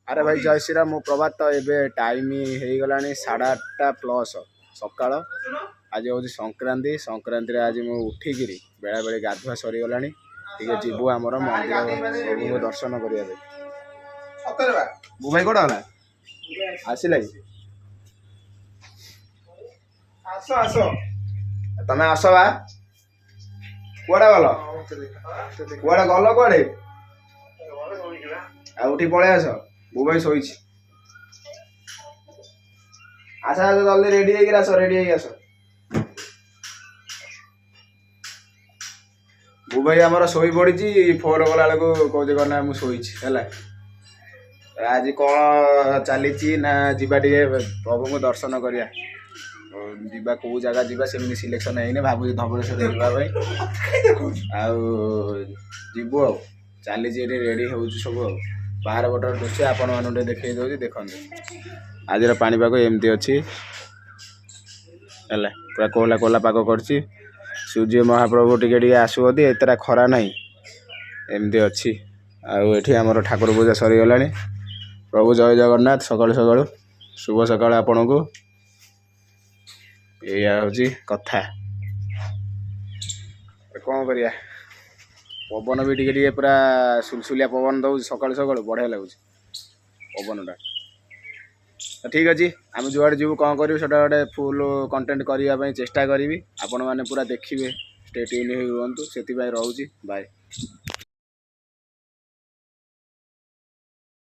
अरे भाई जय श्रीराम मु प्रभात तो एबे टाइम हो गला 8:30+ सकाळ आज हूँ संक्रांति संक्रांति आज मु उठिकी बेला बेले गाधुआ सरीगला जीवु आमर मंदिर प्रभु दर्शन करिया बु भाई कोड़ा गला आसिला आस आस तमे आस बा कुआडे गल कुआडे गल कुआडे आ उठी पळे आस बु भाई शोई आस आस जल्दी रेडी है आस बु भाई आमर शोई पड़ी फोन गला बेलू कौच करना मुझे शोई आज कौन चली ना जीवा टे प्रभु को दर्शन करिया जीवा कौ जगह जीवा सेमती सिलेक्शन है भावुँ धवलेश्वर जीवु आ चली रेडी हो सब बाहर बटर दृश्य आपण मान देखे दौर देखते आज पाणीपाग एमती अच्छी पूरा कोहला कोहला पाग कर सूर्य महाप्रभु टिके आसुदी एतरा खरा ना एमती अच्छी आठी आमर ठाकुर पूजा सरीगला प्रभु जय जगन्नाथ सकाळु सकाळु शुभ सकाळ आपण को या हूँ कथा कौन करिया पवन भी टिके पूरा सुलसुलिया पवन दौ सकाळु सकाळु बढ़िया लगुच पवनटा ठीक अच्छे आम जुआड़े जीव कौन करूँ से गोटे फुल कंटेंट करने चेष्टा करी आपण मैंने पूरा देखिए स्टे ट्यून रुहतु से रोचे बाय।